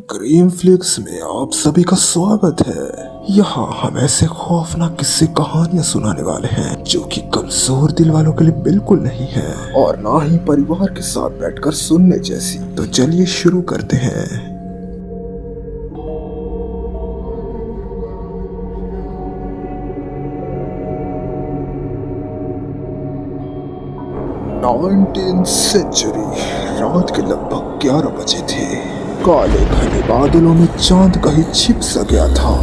Green flix में आप सभी का स्वागत है। यहाँ हम ऐसे खौफनाक किस्से कहानियाँ सुनाने वाले हैं जो कि कमजोर दिल वालों के लिए बिल्कुल नहीं है और ना ही परिवार के साथ बैठकर सुनने जैसी। तो चलिए शुरू करते हैं। सेंचुरी रात के लगभग 11 बजे थे। काले घने बादलों में चांद कहीं छिप सा गया था।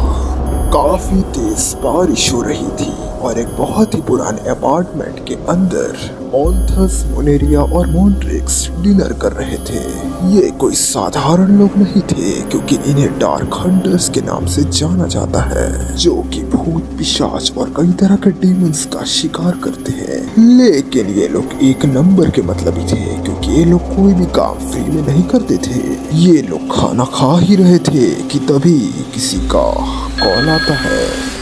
काफी तेज बारिश हो रही थी और एक बहुत ही पुराने अपार्टमेंट के अंदर मॉन्थस, मोनेरिया और मॉन्ट्रिक्स डिनर कर रहे थे। ये कोई साधारण लोग नहीं थे क्योंकि इन्हें डार्क हंटर्स के नाम से जाना जाता है, जो कि भूत, पिशाच और कई तरह के डीमंस का शिकार करते हैं। लेकिन ये लोग एक नंबर के मतलबी थे क्योंकि ये लोग कोई भी काम फ्री में नहीं करते थे। ये लोग खाना खा ही रहे थे कि तभी किसी का कॉल आता है।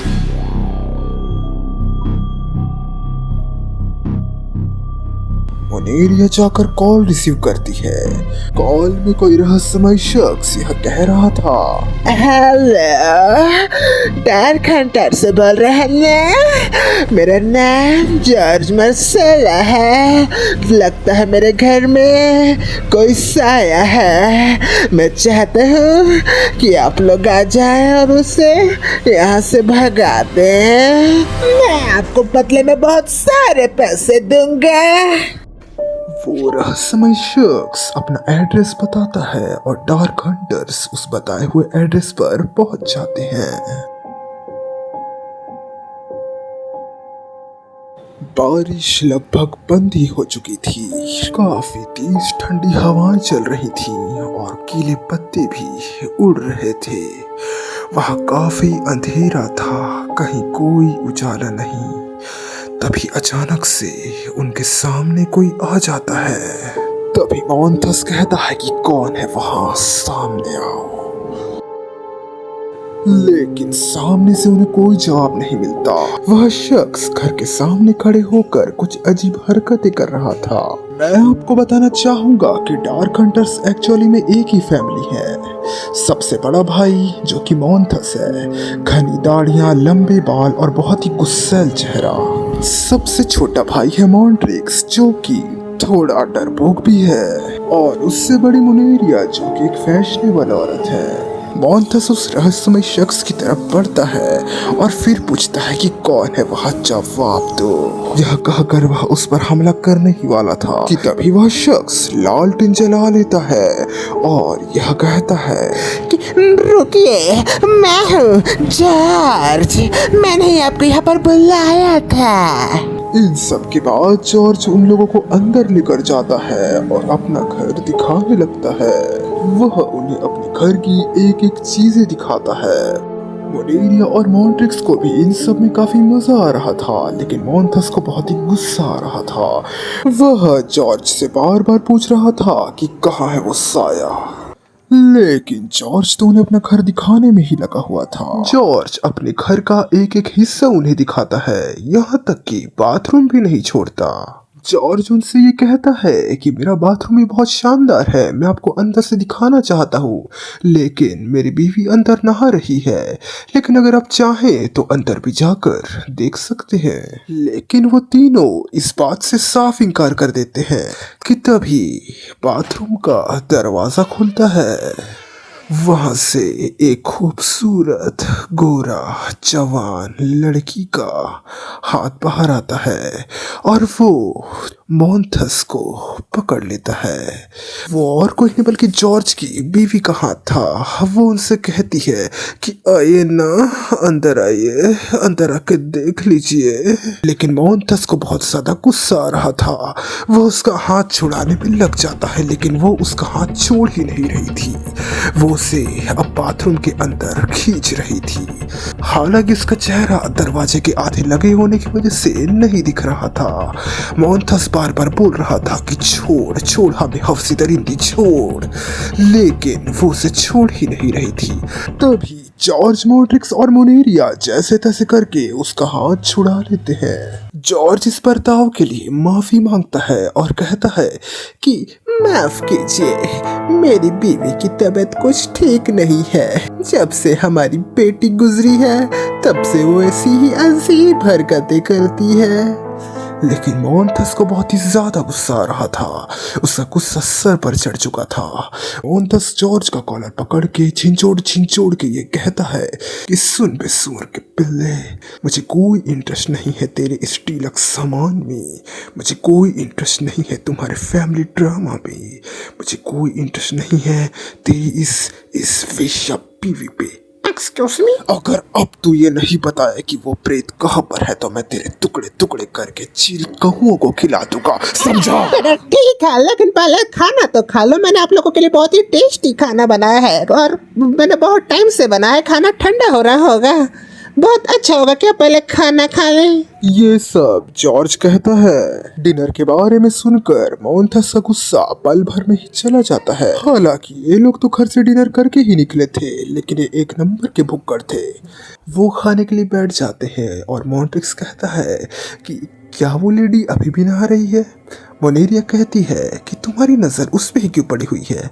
मोनेरिया जाकर कॉल रिसीव करती है। कॉल में कोई रहस्यमय शख्स यह कह रहा था, हेलो, डार्क हंटर से बोल रहे हैं ना? मेरा नाम जॉर्ज मार्सेला है। लगता है मेरे घर में कोई साया है। मैं चाहता हूँ कि आप लोग आ जाएं और उसे यहाँ से भगा दें। मैं आपको बदले में बहुत सारे पैसे दूंगा। वो रहस्यमय शख्स अपना एड्रेस बताता है और डार्क हंटर्स उस बताए हुए एड्रेस पर पहुंच जाते हैं। बारिश लगभग बंद ही हो चुकी थी। काफी तेज ठंडी हवाएं चल रही थी और गीले पत्ते भी उड़ रहे थे। वहाँ काफी अंधेरा था, कहीं कोई उजाला नहीं। तभी अचानक से उनके सामने कोई आ जाता है। तभी मॉन्थस कहता है कि कौन है वहां, सामने आओ। लेकिन सामने से उन्हें कोई जवाब नहीं मिलता। वह शख्स घर के सामने खड़े होकर कुछ अजीब हरकतें कर रहा था। मैं आपको बताना चाहूंगा कि डार्क हंटर्स एक्चुअली में एक ही फैमिली है। सबसे बड़ा भाई जो कि मॉन्थस है, घनी दाढ़ियां, लंबे बाल और बहुत ही गुस्सैल चेहरा। सबसे छोटा भाई है मॉन्ट्रिक्स जो कि थोड़ा डरपोक भी है, और उससे बड़ी मोनेरिया जो कि एक फैशनेबल औरत है। मॉन्थस उस रहस्यमय शख्स की तरफ बढ़ता है और फिर पूछता है कि कौन है वह, जवाब दो। यह कहकर वह उस पर हमला करने ही वाला था कि तभी वह शख्स लालटेन जला लेता है और यह कहता है कि रुकिए, मैं हूँ जॉर्ज। मैंने ही आपको यहाँ पर बुलाया था। इन सब के बाद जॉर्ज उन लोगों को अंदर लेकर जाता है और अपना घर दिखाने लगता है। वह उन्हें अपने घर की एक एक चीजें दिखाता है। मोनेरिया और मॉन्ट्रिक्स को भी इन सब में काफी मजा आ रहा था, लेकिन मॉन्थस को बहुत ही गुस्सा आ रहा था। वह जॉर्ज से बार बार पूछ रहा था कि कहाँ है वो साया, लेकिन जॉर्ज तो उन्हें अपना घर दिखाने में ही लगा हुआ था। जॉर्ज अपने घर का एक एक हिस्सा उन्हें दिखाता है, यहाँ तक कि बाथरूम भी नहीं छोड़ता। जॉर्ज उनसे ये कहता है कि मेरा बाथरूम भी बहुत शानदार है, मैं आपको अंदर से दिखाना चाहता हूँ, लेकिन मेरी बीवी अंदर नहा रही है, लेकिन अगर आप चाहें तो अंदर भी जाकर देख सकते हैं। लेकिन वो तीनों इस बात से साफ इनकार कर देते हैं कि तभी बाथरूम का दरवाजा खुलता है। वहां से एक खूबसूरत गोरा जवान लड़की का हाथ बाहर आता है और वो मॉन्थस को पकड़ लेता है। वो और कोई नहीं बल्कि जॉर्ज की बीवी का हाथ था। वो उनसे कहती है कि आइए ना, अंदर आइए, अंदर आके देख लीजिए। लेकिन मॉन्थस को बहुत ज्यादा गुस्सा आ रहा था। वो उसका हाथ छुड़ाने में लग जाता है, लेकिन वो उसका हाथ छोड़ ही नहीं रही थी। वो उसे अब बाथरूम के अंदर खींच रही थी। हालांकि उसका चेहरा दरवाजे के आधे लगे होने की वजह से नहीं दिख रहा था। मॉन्थस बार बार बोल रहा था कि छोड़ छोड़ हमें, हफ्सी दरिंदी छोड़, लेकिन वो उसे छोड़ ही नहीं रही थी। तभी जॉर्ज, मॉन्ट्रिक्स और मोनेरिया जैसे तैसे करके उसका हाथ छुड़ा लेते हैं। जॉर्ज इस बर्ताव के लिए माफी मांगता है और कहता है कि माफ कीजिए, मेरी बीवी की तबीयत कुछ ठीक नहीं है। जब से हमारी बेटी गुजरी है तब से वो ऐसी ही अजीब हरकतें करती है। लेकिन मोन्थस को बहुत ही ज्यादा गुस्सा आ रहा था। उसका गुस्सा सर पर चढ़ चुका था। मोन्थस जॉर्ज का कॉलर पकड़ के झिंझोड़ के ये कहता है कि सुन बे सुअर के पिल्ले, मुझे कोई इंटरेस्ट नहीं है तेरे इस टीलक सामान में, मुझे कोई इंटरेस्ट नहीं है तुम्हारे फैमिली ड्रामा में, मुझे कोई इंटरेस्ट नहीं है तेरी इस वेश्या बीवी पे। एक्सक्यूज मी, अगर अब तू ये नहीं बताया कि वो प्रेत कहाँ पर है तो मैं तेरे टुकड़े टुकड़े करके चील कहुओं को खिला दूंगा, समझा? ठीक है, लेकिन पहले खाना तो खा लो। मैंने आप लोगों के लिए बहुत ही टेस्टी खाना बनाया है और मैंने बहुत टाइम से बनाया। खाना ठंडा हो रहा होगा, बहुत अच्छा होगा, क्या पहले खाना खा लें? ये सब जॉर्ज कहता है। डिनर के बारे में सुनकर मोन्थस का गुस्सा पल भर में ही चला जाता है। हालांकि ये लोग तो घर से डिनर करके ही निकले थे, लेकिन ये एक नंबर के भुक्कड़ थे। वो खाने के लिए बैठ जाते हैं और मोन्ट्रिक्स कहता है कि क्या वो लेडी अभी भी नहा रही है? मोनेरिया कहती है कि तुम्हारी नज़र उस पे ही क्यों पड़ी हुई है?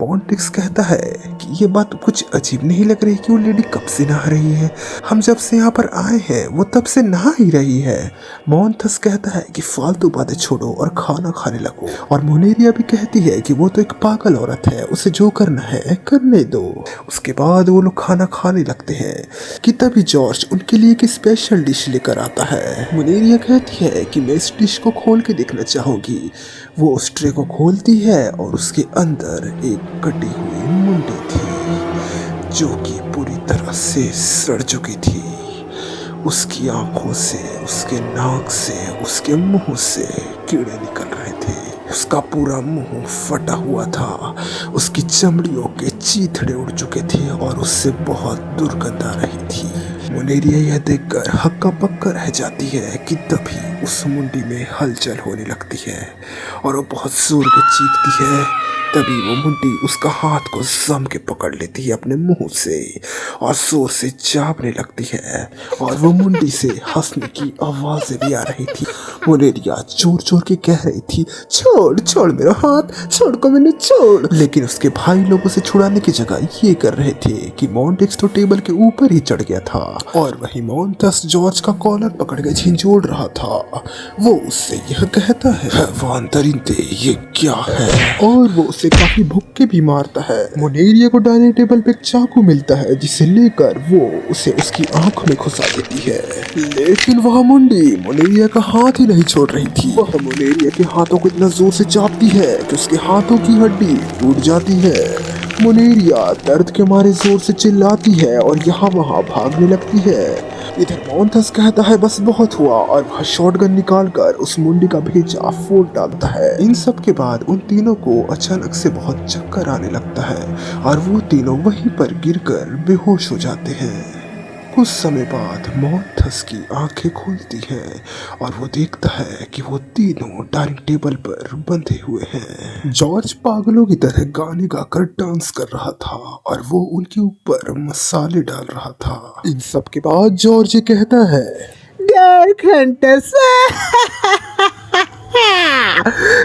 मोन्ट्रिक्स कहता है कि ये बात कुछ अजीब नहीं लग रही कि वो लेडी कब से नहा रही है? हम जब से यहाँ पर आए हैं वो तब से नहा ही रही है। मोन्थस कहता है कि फालतू बातें छोड़ो और खाना खाने लगो। और मोनेरिया भी कहती है कि वो तो एक पागल औरत है, उसे जो करना है करने दो। उसके बाद वो लोग खाना खाने लगते हैं कि तभी जॉर्ज उनके लिए एक स्पेशल डिश लेकर आता है। मोनेरिया कहती है कि मैं इस डिश को खोल के देखना चाहूँगी। वो उस ट्रे को खोलती है और उसके अंदर एक कटी हुई मुंडी थी जो कि पूरी तरह से सड़ चुकी थी। उसकी आंखों से, उसके नाक से, उसके मुंह से कीड़े निकल रहे थे। उसका पूरा मुंह फटा हुआ था, उसकी चमड़ियों के चीथड़े उड़ चुके थे और उससे बहुत दुर्गंध आ रही थी। मोनेरिया यह देखकर हक्का बक्का रह जाती है कि तभी उस मुंडी में हलचल होने लगती है और वो बहुत जोर के चीखती है। तभी वो मुंडी उसका हाथ को जम के पकड़ लेती है अपने मुंह से और जोर से चापने लगती है और वो मुंडी से हंसने की आवाजें भी आ रही थी। मोनेरिया जोर जोर के कह रही थी, छोड़ छोड़ मेरा हाथ, छोड़ को मैंने छोड़। लेकिन उसके भाई लोग उसे छुड़ाने की जगह ये कर रहे थे कि मोन्ट्रिक्स तो टेबल के ऊपर ही चढ़ गया था और वही मोन्थस जॉर्ज का कॉलर पकड़ के झिंझोड़ रहा था। वो उससे यह कहता है, हैवान दरिंदे ये क्या है? और वो उसे काफी भुक्के भी मारता है। मोनेरिया को डाइनिंग टेबल पे एक चाकू मिलता है जिसे लेकर वो उसे उसकी आंख में घुसा देती है। लेकिन वह मुंडी मोनेरिया का हाथ ही नहीं छोड़ रही थी। वह मोनेरिया के हाथों को इतना जोर से चापती है कि उसके हाथों की हड्डी टूट जाती है। मोनेरिया दर्द के मारे जोर से चिल्लाती है और यहाँ वहाँ भागने लगती है। इधर मोन्थस कहता है बस बहुत हुआ और वह शॉटगन निकालकर उस मुंडी का भेजा फोड़ डालता है। इन सब के बाद उन तीनों को अचानक से बहुत चक्कर आने लगता है और वो तीनों वहीं पर गिरकर बेहोश हो जाते हैं। कुछ समय बाद मोन्थस की आंखें खुलती हैं और वो देखता है कि वो तीनों डाइनिंग टेबल पर बंधे हुए हैं। जॉर्ज पागलों की तरह गाने गाकर डांस कर रहा था और वो उनके ऊपर मसाले डाल रहा था। इन सब के बाद जॉर्ज कहता है, डार्क हंटर्स,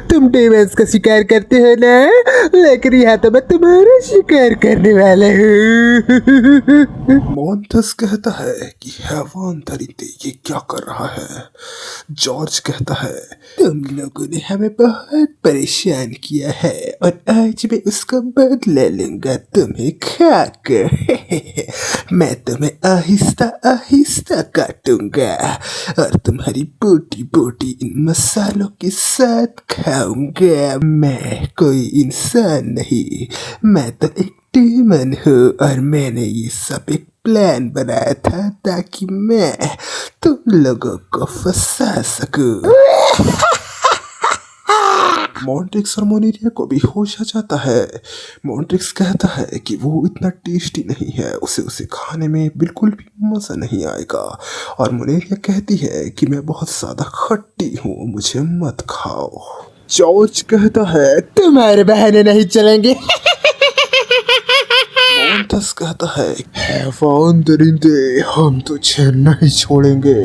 तुम डेमंस का शिकार करते हो ना, लेकिन यहाँ तो मैं तुम्हारा शिकार करने वाला हूँ। मोन्थस कहता है कि हैवान दरिंदे ये क्या कर रहा है? जॉर्ज कहता है, तुम लोगों ने हमें बहुत परेशान किया है और आज मैं उसका बदला लूंगा तुम्हें खाकर। मैं तुम्हें आहिस्ता आहिस्ता काटूंगा और तुम्हारी बोटी बोटी इन मसालों के साथ खाऊंगा। मैं कोई इंसान नहीं, मैं तो एक डेमन हूँ और मैंने ये सब एक प्लान बनाया था ताकि मैं तुम लोगों को फंसा सकूं। मोन्ट्रिक्स और मोनेरिया को भी होश आ जाता है। मोन्ट्रिक्स कहता है कि वो इतना टेस्टी नहीं है, उसे खाने में बिल्कुल भी मज़ा नहीं आएगा। और मोनेरिया कहती है कि मैं बहुत ज़्यादा खट्टी हूँ, मुझे मत खाओ। जॉर्ज कहता है, तुम्हारे बहाने नहीं चलेंगे। मोन्थस कहता है, हैवान दरिंदे, हम तुझे नहीं छोड़ेंगे।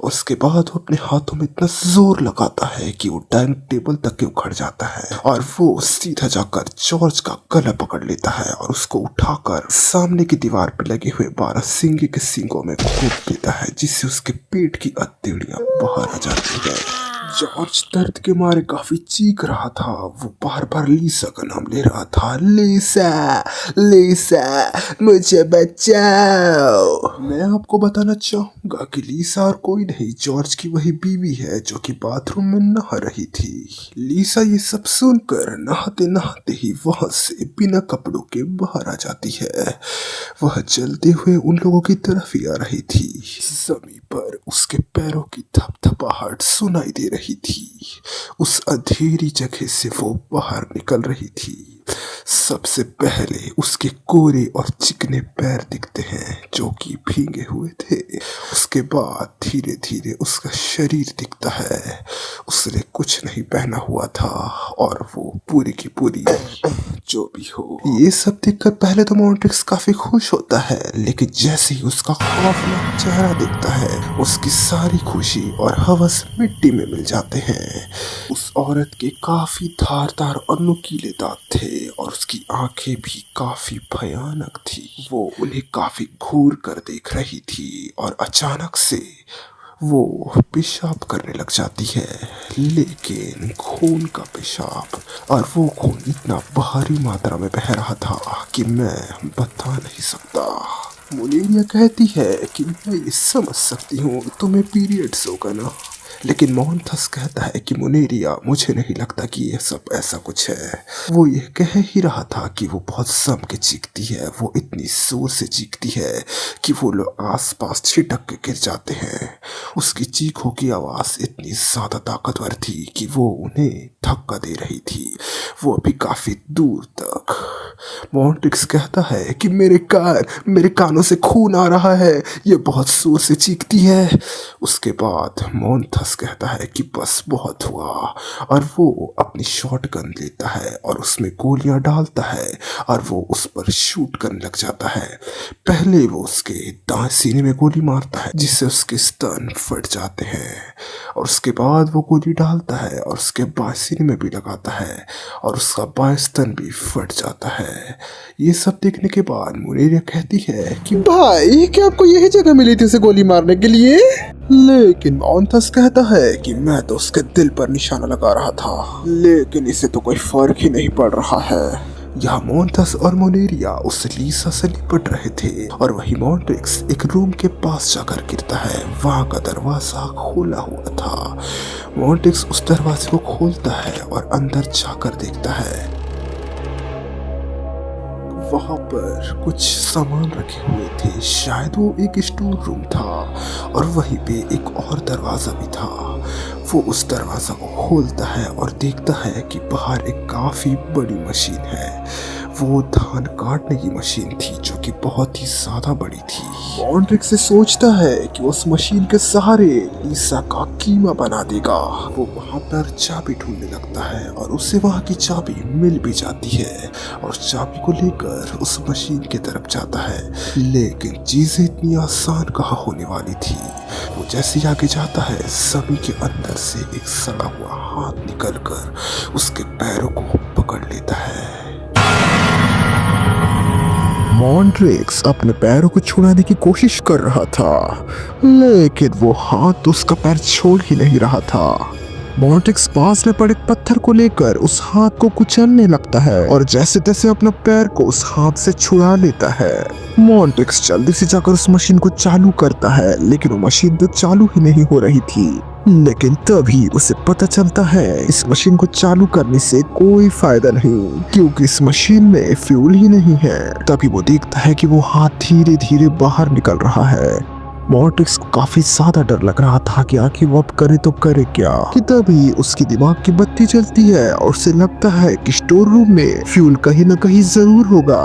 उसके बाद वो अपने हाथों में इतना जोर लगाता है कि वो डाइनिंग टेबल तक के उखड़ जाता है और वो सीधा जाकर जॉर्ज का गला पकड़ लेता है और उसको उठाकर सामने की दीवार पर लगे हुए 12 सिंगे के सींगों में घोंप देता है, जिससे उसके पेट की हथेलियां बाहर आ जाती है। जॉर्ज दर्द के मारे काफी चीख रहा था। वो बार बार लीसा का नाम ले रहा था, लीसा, लीसा, मुझे बचाओ। मैं आपको बताना चाहूंगा कि लीसा और कोई नहीं, जॉर्ज की वही बीवी है जो कि बाथरूम में नहा रही थी। लीसा ये सब सुनकर नहाते नहाते ही वहां से बिना कपड़ों के बाहर आ जाती है। वह चलते हुए उन लोगों की तरफ ही आ रही थी। जमीन पर उसके पैरों की थपथपाहट सुनाई दे रही थी। उस अंधेरी जगह से वो बाहर निकल रही थी। सबसे पहले उसके कोरे और चिकने पैर दिखते हैं जो कि भीगे हुए थे। उसके बाद धीरे धीरे उसका शरीर दिखता है। उसने कुछ नहीं पहना हुआ था और वो पूरी की पूरी, जो भी हो, ये सब देखकर पहले तो मॉन्ट्रिक्स काफी खुश होता है, लेकिन जैसे ही उसका खौफनाक चेहरा दिखता है, उसकी सारी खुशी और हवस मिट्टी में मिल जाते हैं। उस औरत के काफी धारदार और नुकीले दांत थे और उसकी आंखें भी काफी भयानक थी। वो उन्हें काफी घूर कर देख रही थी और अचानक से वो पेशाब करने लग जाती है, लेकिन खून का पेशाब, और वो खून इतना भारी मात्रा में बह रहा था कि मैं बता नहीं सकता। मोनेरिया कहती है कि मैं ये समझ सकती हूँ तुम्हें पीरियड्स होगा ना, लेकिन मोहनथस कहता है कि मोनेरिया, मुझे नहीं लगता कि ये सब ऐसा कुछ है। वो ये कह ही रहा था कि वो बहुत जम के चीखती है। वो इतनी जोर से चीखती है कि वो लोग आसपास छिटक के गिर जाते हैं। उसकी चीखों की आवाज इतनी ज्यादा ताकतवर थी कि वो उन्हें धक्का दे रही थी, वो अभी काफी दूर तक। मॉन्ट्रिक्स कहता है कि मेरे कानों से खून आ रहा है, ये बहुत जोर से चीखती है। उसके बाद मोहनथस कहता है कि बस बहुत हुआ, और वो अपनी शॉटगन लेता है और उसमें गोलियां डालता है और वो उस पर शूट करने लग जाता है। पहले वो उसके दाएं सीने में गोली मारता है जिससे उसके स्तन फट जाते हैं, और उसके बाद वो गोली डालता है और उसके बाएं सीने में भी लगाता है और उसका बाएं स्तन भी फट जाता है। ये सब देखने के बाद मोनेरिया कहती है कि भाई, क्या आपको यही जगह मिली थी उसे गोली मारने के लिए? लेकिन मोहनथस कहता है कि मैं तो उसके दिल पर निशाना लगा रहा था, लेकिन इसे तो कोई फर्क ही नहीं पड़ रहा है। यहाँ मोहनथस और मोनेरिया उस लीसा से निपट रहे थे और वही मॉन्ट्रिक्स एक रूम के पास जाकर गिरता है। वहाँ का दरवाजा खोला हुआ था। मॉन्ट्रिक्स उस दरवाजे को खोलता है और अंदर जाकर देखता है। वहाँ पर कुछ सामान रखे हुए थे, शायद वो एक स्टोर रूम था, और वहीं पे एक और दरवाजा भी था। वो उस दरवाजा को खोलता है और देखता है कि बाहर एक काफी बड़ी मशीन है। वो धान काटने की मशीन थी जो कि बहुत ही ज्यादा बड़ी थी। मॉन्ट्रिक्स से सोचता है कि उस मशीन के सहारे लीसा का कीमा बना देगा। वो वहाँ पर चाबी ढूंढने लगता है और उसे वहाँ की चाबी मिल भी जाती है और उस चाबी को लेकर उस मशीन की तरफ जाता है, लेकिन चीजें इतनी आसान कहाँ होने वाली थी। वो जैसे आगे जाता है, जमीन के अंदर से एक सड़ा हुआ हाथ निकलकर उसके पैरों को पकड़ लेता है। मॉन्ट्रिक्स अपने पैरों को छुड़ाने की कोशिश कर रहा था, लेकिन वो हाथ उसका पैर छोड़ ही नहीं रहा था। मॉन्ट्रिक्स पास में पड़े पत्थर को लेकर उस हाथ को कुचलने लगता है और जैसे तैसे अपना पैर को उस हाथ से छुड़ा लेता है। मॉन्ट्रिक्स जल्दी से जाकर उस मशीन को चालू करता है, लेकिन वो मशीन तो चालू ही नहीं हो रही थी। लेकिन तभी उसे पता चलता है इस मशीन को चालू करने से कोई फायदा नहीं, क्योंकि इस मशीन में फ्यूल ही नहीं है। तभी वो देखता है कि वो हाथ धीरे धीरे बाहर निकल रहा है। मॉन्टेक्स को काफी ज्यादा डर लग रहा था कि आखिर वो अब करे तो करे क्या। कि तभी उसकी दिमाग की बत्ती जलती है और उसे लगता है कि स्टोर रूम में फ्यूल कहीं ना कहीं जरूर होगा।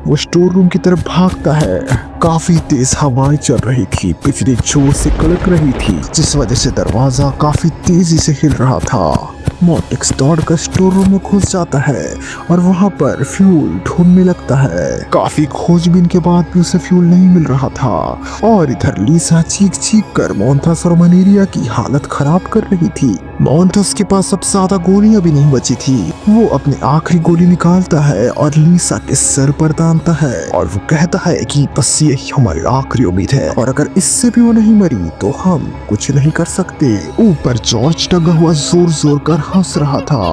वो स्टोर रूम की तरफ भागता है। काफी तेज हवाएं चल रही थी, बिजली जोर से कड़क रही थी, जिस वजह से दरवाजा काफी तेजी से हिल रहा था। मॉन्टेक्स दौड़कर स्टोर रूम में घुस जाता है और वहां पर फ्यूल ढूंढने लगता है। काफी खोजबीन के बाद भी उसे फ्यूल नहीं मिल रहा था और इधर लीसा चीख कर मोंथस और मनेरिया की हालत खराब कर रही थी। मोंथस के पास अब ज्यादा गोलियां भी नहीं बची थी। वो अपनी आखिरी गोली निकालता है और लीसा के सर पर तानता है और वो कहता है कि बस यही हमारी आखिरी उम्मीद है और अगर इससे भी वो नहीं मरी तो हम कुछ नहीं कर सकते। ऊपर जॉर्ज टंगा हुआ जोर जोर कर हंस रहा था।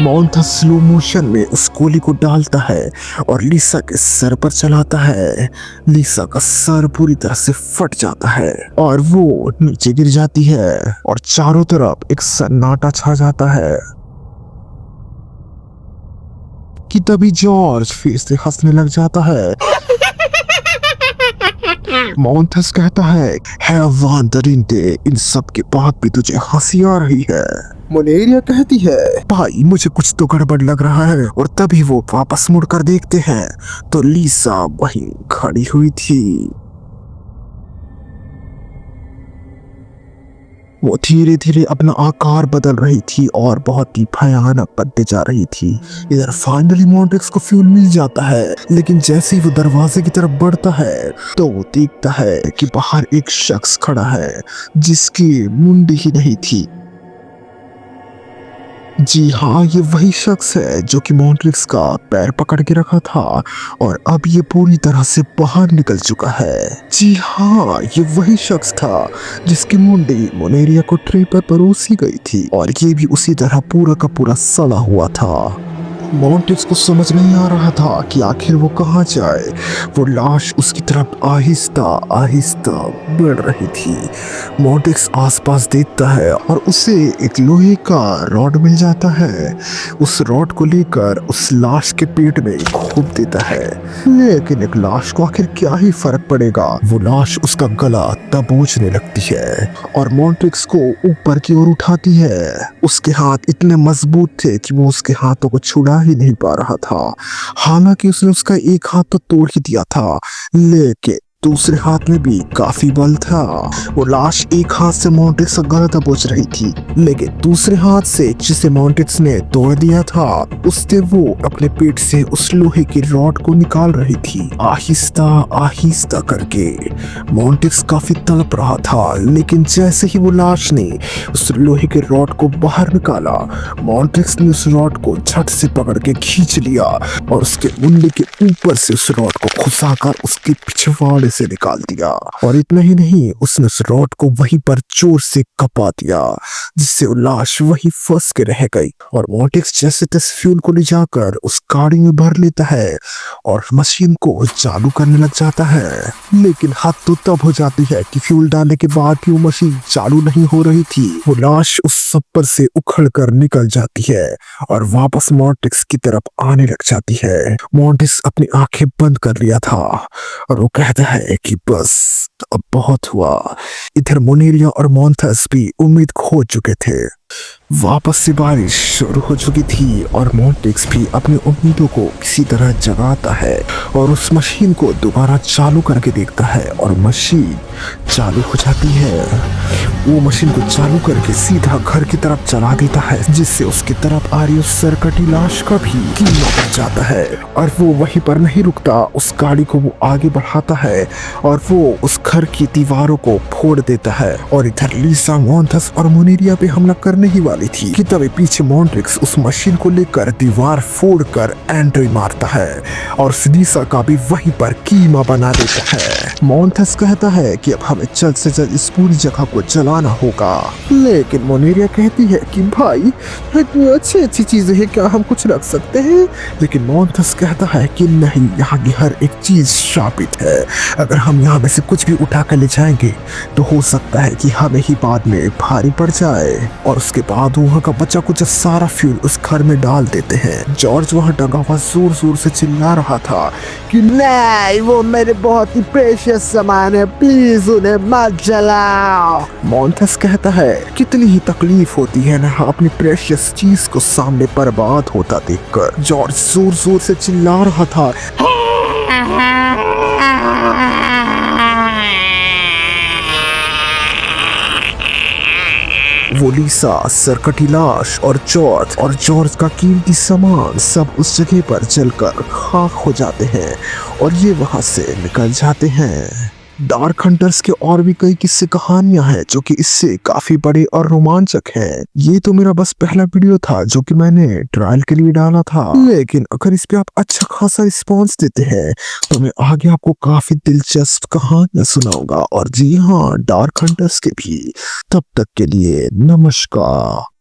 मोंथस स्लो मोशन में उस गोली को डालता है और लीसा के सर पर चलाता है। लीसा का सर पूरी तरह से फट जाता है और वो नीचे गिर जाती है और चारों तरफ एक सन्नाटा छा जाता है। कि तभी जॉर्ज फिर से हंसने लग जाता है। मोंथस कहता है वांदरिंदे, इन सब के बाद भी तुझे हंसी आ रही है। मोनेरिया कहती है भाई मुझे कुछ तो गड़बड़ लग रहा है और तभी वो वापस मुड़कर देखते हैं तो लीसा वहीं खड़ी हुई थी। वो धीरे धीरे अपना आकार बदल रही थी और बहुत ही भयानक बनते जा रही थी। इधर फाइनली मॉन्टेक्स को फ्यूल मिल जाता है, लेकिन जैसे ही वो दरवाजे की तरफ बढ़ता है तो वो देखता है कि बाहर एक शख्स खड़ा है जिसकी मुंडी ही नहीं थी। जी हाँ, ये वही शख्स है जो कि मॉन्टेक्स का पैर पकड़ के रखा था और अब ये पूरी तरह से बाहर निकल चुका है। जी हाँ, ये वही शख्स था जिसकी मुंडी मोनेरिया को ट्रे पर परोसी गई थी और ये भी उसी तरह पूरा का पूरा सड़ा हुआ था। मॉन्टेक्स को समझ नहीं आ रहा था कि आखिर वो कहाँ जाए। वो लाश उसकी तरफ आहिस्ता आहिस्ता बढ़ रही थी। मॉन्टेक्स आसपास देखता है और उसे एक लोहे का रॉड मिल जाता है। उस रॉड को लेकर उस लाश के पेट में घोंप देता है, लेकिन एक लाश को आखिर क्या ही फर्क पड़ेगा। वो लाश उसका गला दबोचने लगती है और मॉन्टेक्स को ऊपर की ओर उठाती है। उसके हाथ इतने मजबूत थे कि वो उसके हाथों को छुड़ा ही नहीं पा रहा था। हालांकि उसने उसका एक हाथ तो तोड़ ही दिया था, लेकिन दूसरे हाथ में भी काफी बल था। वो लाश एक हाथ से मॉन्टेक्स का गला दबोच रही थी, लेकिन दूसरे हाथ से जिसे मॉन्टेक्स ने तोड़ दिया था उससे वो अपने पेट से उस लोहे की रॉड को निकाल रही थी। आहिस्ता आहिस्ता करके मॉन्टेक्स काफी तड़प रहा था, लेकिन जैसे ही वो लाश ने उस लोहे के रॉड को बाहर निकाला, मॉन्टेक्स ने उस रॉड को झट से पकड़ के खींच लिया और उसके मुंडे के ऊपर से उस रॉड को घुसाकर उसके पिछवाड़े से निकाल दिया। और इतना ही नहीं, उसने उस रॉड को वहीं पर जोर से कपा दिया, जिससे वो लाश वहीं फंस के रह गई। और मॉन्टेक्स जैसे तैसे फ्यूल को ले जाकर उस गाड़ी में भर लेता है और मशीन को चालू करने लग जाता है। लेकिन हद तो तब हो जाती है कि फ्यूल डालने के बाद भी वो मशीन चालू नहीं हो रही थी। वो लाश उस सप्पर से उखड़ कर निकल जाती है और वापस मॉन्टेक्स की तरफ आने लग जाती है। मॉन्टेक्स अपनी आंखें बंद कर लिया था और वो कहता है कि बस अब बहुत हुआ। इधर मोनेरिया और मोंथस भी उम्मीद खो चुके थे। वापस से बारिश शुरू हो चुकी थी और मॉन्टेक्स भी अपनी उम्मीदों को किसी तरह जगाता है और उस मशीन को दोबारा चालू करके देखता है और मशीन चालू हो जाती है। वो मशीन को चालू करके सीधा घर की तरफ चला देता है, जिससे उसकी तरफ आ रही उस सरकटी लाश का भी कीमा बन जाता है। और वो वहीं पर नहीं रुकता, उस गाड़ी को वो आगे बढ़ाता है और वो उस घर की दीवारों को फोड़ देता है। और इधर लीसा, मोंथस और मोनेरिया पे हमला करने ही वाली थी कि तभी पीछे मॉन्टेक्स उस मशीन को लेकर दीवार फोड़कर एंट्री मारता है और लीसा का भी वहीं पर कीमा बना देता है। मोंथस कहता है कि अब हमें जल्द से जल्द इस पूरी जगह को जलाना होगा, लेकिन मोनेरिया कहती है कि भाई इतनी अच्छी अच्छी चीजें हैं, क्या हम कुछ रख सकते हैं? लेकिन मोंथस कहता है कि नहीं, यहाँ की हर एक चीज शापित है, अगर हम यहाँ में से कुछ भी उठा कर ले जाएंगे तो हो सकता है कि हमें ही बाद में भारी पड़ जाए। और उसके बाद वहाँ का बचा कुछ सारा फ्यूल उस घर में डाल देते हैं। जॉर्ज वहाँ डगा हुआ जोर जोर से चिल्ला रहा था कि नहीं, वो मेरे बहुत ही प्रेशियस सामान है, प्लीज उन्हें मत जलाओ। मॉन्थेस कहता है कितनी ही तकलीफ होती है ना अपनी प्रेशियस चीज को सामने बर्बाद होता देखकर। जॉर्ज जोर जोर से चिल्ला रहा था। वो लिसा, सरकटी लाश और जॉर्ज का कीमती सामान सब उस जगह पर जलकर खाक हो जाते हैं और ये वहां से निकल जाते हैं। डार्क हंटर्स के और भी कई किस्से कहानियां हैं जो कि इससे काफी बड़े और रोमांचक हैं। ये तो मेरा बस पहला वीडियो था जो कि मैंने ट्रायल के लिए डाला था, लेकिन अगर इस पे आप अच्छा खासा रिस्पॉन्स देते हैं तो मैं आगे आपको काफी दिलचस्प कहानियां सुनाऊंगा। और जी हाँ, डार्क हंटर्स के भी। तब तक के लिए नमस्कार।